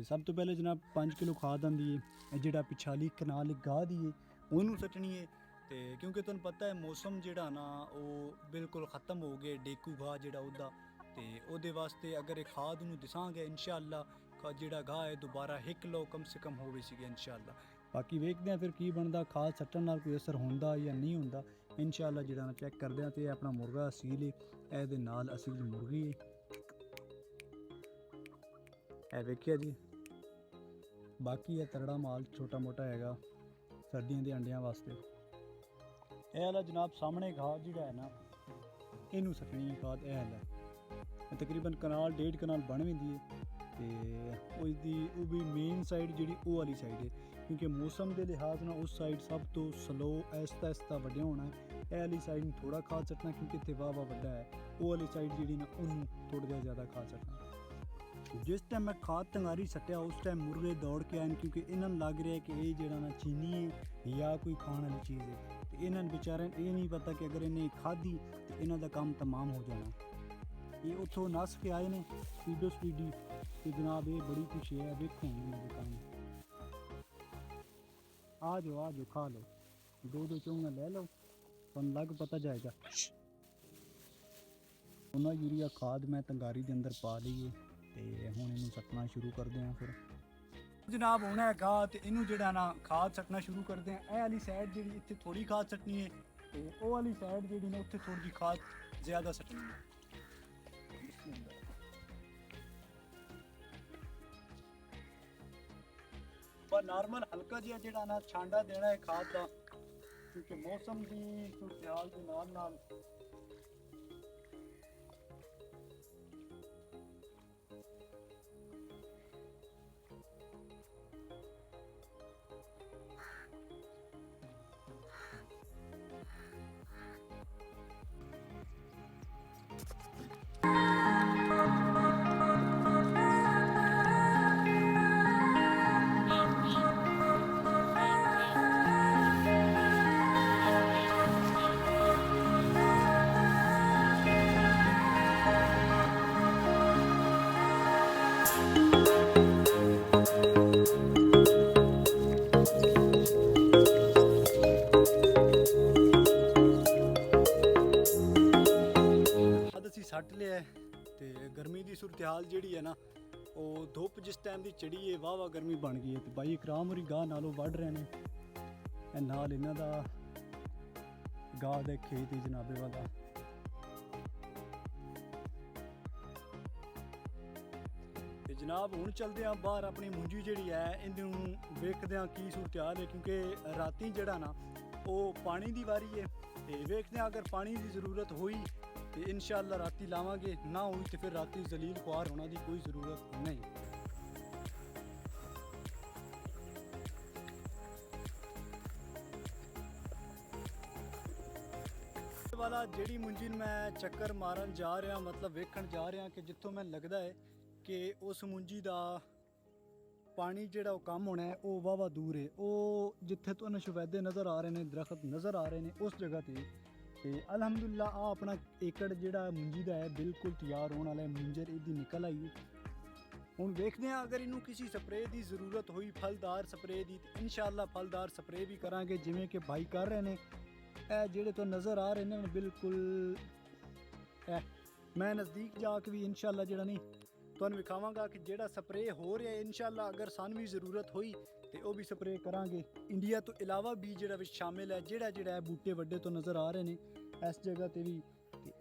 सब तो पहले जनाब 5 किलो खाद आंदी है जिहड़ा पिछाली कनाल गाह दी है ਉਹਨੂੰ सटनी है। तो क्योंकि तुहानूं पता है मौसम जिहड़ा ना वो बिल्कुल ख़त्म हो गए डेकू घाह जिहड़ा उहदा, तो ਉਹਦੇ वास्ते अगर एक खाद ਨੂੰ ਦਿਸਾਂਗੇ इंशाअल्लाह जिहड़ा घाह है दोबारा 1 किलो कम से कम होवे सीगे इंशाअल्लाह। बाकी वेखते हैं फिर की बनता, खाद सट्टन नाल कोई असर होंदा या नहीं होंदा इंशाअल्लाह जिहड़ा ना चेक करदे हैं। तो ये अपना मुर्गा असील है, ਇਹਦੇ ਨਾਲ असील मुर्गी है, ਇਹ ਵੇਖਿਆ जी। बाकी है तगड़ा माल छोटा मोटा हैगा सर्दियों के अंडियां वास्ते। यह वाला जनाब सामने घाह जिहड़ा है ना इनू सटनी खाद यह है तकरीबन कनाल 1.5 कनाल बन भी है। तो उसकी वो भी मेन साइड जी वो वाली साइड है क्योंकि मौसम के लिहाज ना उस साइड सब तो स्लो आहिस्ता आहिस्ता वड्या होना है। यह वाली साइड थोड़ा खाद सटना क्योंकि इतने वाह वाह वड्डा है। वो वाली साइड जी ना उन्होंने थोड़ा जिहा ज़्यादा खाद सटना। जिस टाइम मैं खाद तंगारी सट्टिया उस टाइम मुर्गे दौड़ के आए क्योंकि इन्होंने लग रहा है कि ये जो ना चीनी है या कोई खाने वाली चीज़ है। तो इन्होंने बेचारे ये नहीं पता कि अगर इन्हें खाधी तो इन्हों का काम तमाम हो जाना। ये उतों नस के आए ने स्पीडो स्पीडी। तो जनाब ये बड़ी खुशी है, देखो इन्होंने काम। आ जाओ खा लो, दो चोंगा ले लो, तुम लग पता जाएगा। उन्होंने यूरिया खाद मैं तंगारी के अंदर पा ली है। तो हुण इनू सटना शुरू करते हैं। फिर जनाब होना है घाह तो इनू जिहड़ा ना खाद सटना शुरू करते हैं। यह वाली साइड जी इतने थोड़ी खाद सटनी है, तो वो वाली साइड जी ना उत्थे थोड़ी जी खाद ज़्यादा सटनी है। पर नॉर्मल हल्का जिहा जिहड़ा ना छांडा देना है खाद का क्योंकि मौसम की सूरत हाल के नाल सट लिया। तो गर्मी की सूरत हाल जी है ना वो धुप जिस टाइम की चढ़ी है वाह वाह गर्मी बन गई है। तो भाई इकराम होरी गाह नालों वढ़ रहे हैं नाल इन्हां दा गाह दे खेत ही जनाबे वाला। तो जनाब हुण चलते हैं बाहर अपनी मुंजी जी है इनू वेखते हैं की सूरत हाल है क्योंकि राती जड़ा ना वो पानी की वारी है। तो वेखते हैं अगर पानी की ज़रूरत हुई तो इंशाअल्लाह राती लावांगे, ना हुई तो फिर राती जलील ख्वार होने की कोई ज़रूरत नहीं। वाला जेड़ी मुंजी मैं चक्कर मारन जा रहा मतलब वेखण जा रहा कि जितों मैं लगता है कि उस मुंजी का पानी जिहड़ा कम होना है वो वाह वाह दूर है। वो जिथे तुहानूं शफैदे नज़र आ रहे हैं, दरख्त नज़र आ रहे हैं, उस जगह पर तो अलहमदुलिल्लाह आ अपना एकड़ जिहड़ा मुंजी का है बिल्कुल तैयार होने वाला है। मुंजर इहदी निकल आई। हुण वेखते हैं अगर इनू किसी स्प्रे की ज़रूरत हुई फलदार स्प्रे की तो इंशाअल्लाह फलदार स्प्रे भी करांगे जिमें कि भाई कर रहे हैं। जिहड़े तो नज़र आ रहे हैं बिल्कुल मैं नज़दीक जाके भी इंशाअल्लाह जिहड़ा नहीं तुहानूं विखावांगा कि जिहड़ा स्प्रे हो रहा है इंशाअल्लाह अगर सानूं भी ज़रूरत हुई तो वह भी स्प्रे करांगे। इंडिया तो इलावा भी जिहड़ा विच शामिल है जिहड़ा है बूटे वड्डे तो नज़र आ रहे हैं इस जगह पर भी।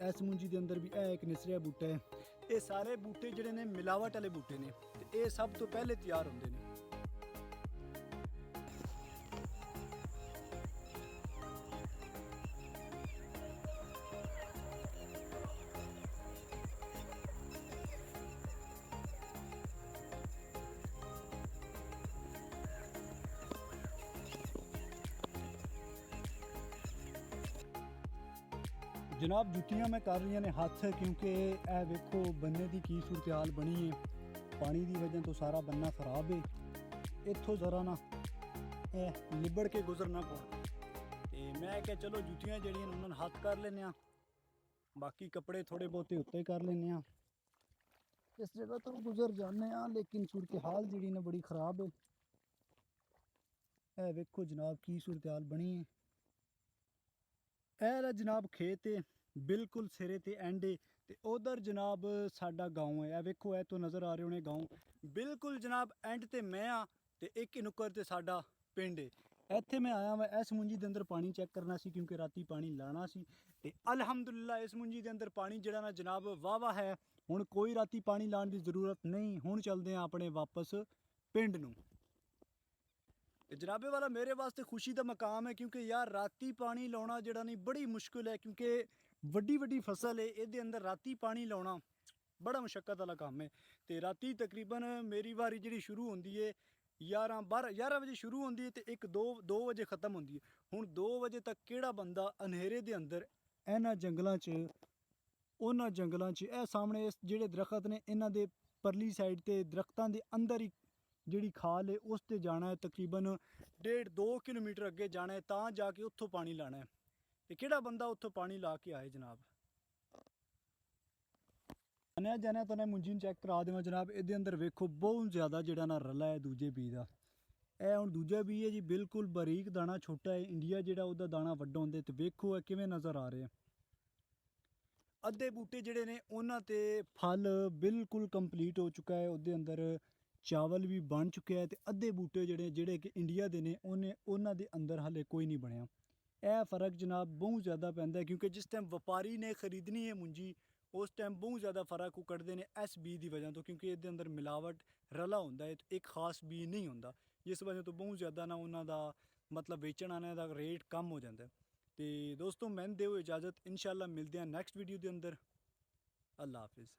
इस मुंजी के अंदर भी एक निसरिया बूटा है। ये सारे बूटे जिहड़े ने मिलावट वाले बूटे ने ते ये सब तो पहले तैयार होंदे ने। जनाब जुत्तियां मैं कर रही ने हाथ क्योंकि यह वेखो बन्ने की सूरत हाल बनी है। पानी की वजह तो सारा बन्ना खराब है। इतों ज़रा ना लिबड़ के गुजरना पड़ा। तो मैं क्या चलो जुत्तियां जड़ियां उन्होंने हाथ कर लेने, बाकी कपड़े थोड़े बहुते उत्ते कर लेने। इस जगह तो गुजर जाने लेकिन सूरत हाल जी ने बड़ी खराब है। ए वेखो जनाब की सूरत हाल बनी है। ਇਹ ਜਨਾਬ ਖੇਤ ਹੈ ਬਿਲਕੁਲ ਸਿਰੇ ਤੇ ਐਂਡੇ ਤੇ ਉਧਰ ਜਨਾਬ ਸਾਡਾ گاؤں ਹੈ। ਇਹ ਵੇਖੋ ਇਹ ਤੋਂ ਨਜ਼ਰ ਆ ਰਹੇ ਹੋਣੇ گاؤں ਬਿਲਕੁਲ ਜਨਾਬ ਐਂਡ ਤੇ ਮੈਂ ਆ ਤੇ ਇੱਕ ਨੁੱਕਰ ਤੇ ਸਾਡਾ ਪਿੰਡ ਹੈ। ਇੱਥੇ ਮੈਂ ਆਇਆ ਵਾ ਇਸ ਮੁੰਜੀ ਦੇ ਅੰਦਰ ਪਾਣੀ ਚੈੱਕ ਕਰਨਾ ਸੀ ਕਿਉਂਕਿ ਰਾਤੀ ਪਾਣੀ ਲਾਣਾ ਸੀ ਤੇ ਅਲਹਮਦੁਲਿਲਾ ਇਸ ਮੁੰਜੀ ਦੇ ਅੰਦਰ ਪਾਣੀ ਜਿਹੜਾ ਨਾ ਜਨਾਬ ਵਾਵਾ ਹੈ। ਹੁਣ ਕੋਈ ਰਾਤੀ ਪਾਣੀ ਲਾਣ ਦੀ ਜ਼ਰੂਰਤ ਨਹੀਂ। ਹੁਣ ਚੱਲਦੇ ਆ ਆਪਣੇ ਵਾਪਸ ਪਿੰਡ ਨੂੰ। जनाबे वाला मेरे वास्ते खुशी का मकाम है क्योंकि यार राती पानी लाना जड़ा नहीं बड़ी मुश्किल है क्योंकि वड्डी वड्डी फसल है ये अंदर राती पानी लाना बड़ा मुशक्कत वाला काम है। तो राती तकरीबन मेरी बारी जी शुरू होती है 11 बजे शुरू होती है तो एक दो बजे ख़त्म होती है। हुण 2 बजे तक केड़ा बंदा अंधेरे के अंदर इन्हां जंगलों च उन्हां जंगलों च ए सामने इस जेड़े दरख्त ने इन्हां दे परली साइड ते दरख्तां दे अंदर ही ਜਿਹੜੀ ਖਾਲ ਹੈ ਉਸ ਤੇ ਜਾਣਾ ਹੈ ਤਕਰੀਬਨ 1.5-2 ਕਿਲੋਮੀਟਰ ਅੱਗੇ ਜਾਣਾ ਹੈ ਤਾਂ ਜਾ ਕੇ ਉੱਥੋਂ ਪਾਣੀ ਲਾਣਾ ਹੈ। ਤੇ ਕਿਹੜਾ ਬੰਦਾ ਉੱਥੋਂ ਪਾਣੀ ਲਾ ਕੇ ਆਏ ਜਨਾਬ। ਜਾਣਿਆ ਤਾਂ ਮੁੰਜੀ ਨੂੰ ਚੈੱਕ ਕਰਾ ਦੇਵਾਂ ਜਨਾਬ। ਇਹਦੇ ਅੰਦਰ ਵੇਖੋ ਬਹੁਤ ਜ਼ਿਆਦਾ ਜਿਹੜਾ ਨਾ ਰੱਲਾ ਹੈ ਦੂਜੇ ਬੀਜ ਦਾ। ਇਹ ਹੁਣ ਦੂਜਾ ਬੀਜ ਹੈ ਜੀ ਬਿਲਕੁਲ ਬਾਰੀਕ ਦਾਣਾ ਛੋਟਾ ਹੈ। ਇੰਡੀਆ ਜਿਹੜਾ ਉਹਦਾ ਦਾਣਾ ਵੱਡਾ ਹੁੰਦਾ ਤੇ ਵੇਖੋ ਇਹ ਕਿਵੇਂ ਨਜ਼ਰ ਆ ਰਿਹਾ। ਅੱਧੇ ਬੂਟੇ ਜਿਹੜੇ ਨੇ ਉਹਨਾਂ ਤੇ ਫਲ ਬਿਲਕੁਲ ਕੰਪਲੀਟ ਹੋ ਚੁੱਕਾ ਹੈ। ਉਹਦੇ ਅੰਦਰ ਚਾਵਲ ਵੀ ਬਣ ਚੁੱਕਿਆ ਹੈ ਤੇ ਅੱਧੇ ਬੂਟੇ ਜਿਹੜੇ ਕਿ ਇੰਡੀਆ ਦੇ ਨੇ ਉਹਨਾਂ ਦੇ ਅੰਦਰ ਹਾਲੇ ਕੋਈ ਨਹੀਂ ਬਣਿਆ। ਇਹ ਫਰਕ ਜਨਾਬ ਬਹੁਤ ਜ਼ਿਆਦਾ ਪੈਂਦਾ ਕਿਉਂਕਿ ਜਿਸ ਟਾਈਮ ਵਪਾਰੀ ਨੇ ਖਰੀਦਣੀ ਹੈ ਮੁੰਜੀ ਉਸ ਟਾਈਮ ਬਹੁਤ ਜ਼ਿਆਦਾ ਫਰਕ ਉਹ ਕੱਢਦੇ ਨੇ ਇਸ ਬੀਜ ਦੀ ਵਜ੍ਹਾ ਤੋਂ ਕਿਉਂਕਿ ਇਹਦੇ ਅੰਦਰ ਮਿਲਾਵਟ ਰਲਾ ਹੁੰਦਾ ਹੈ ਇੱਕ ਖਾਸ ਬੀਜ ਨਹੀਂ ਹੁੰਦਾ ਜਿਸ ਵਜ੍ਹਾ ਤੋਂ ਬਹੁਤ ਜ਼ਿਆਦਾ ਨਾ ਉਹਨਾਂ ਦਾ ਮਤਲਬ ਵੇਚਣ ਆਣੇ ਦਾ ਰੇਟ ਕਮ ਹੋ ਜਾਂਦਾ। ਤੇ ਦੋਸਤੋ ਮੈਨੂੰ ਦਿਓ ਇਜਾਜ਼ਤ ਇੰਸ਼ਾਅੱਲਾ ਮਿਲਦੇ ਹਾਂ ਨੈਕਸਟ ਵੀਡੀਓ ਦੇ ਅੰਦਰ। ਅੱਲਾ ਹਾਫਿਜ਼।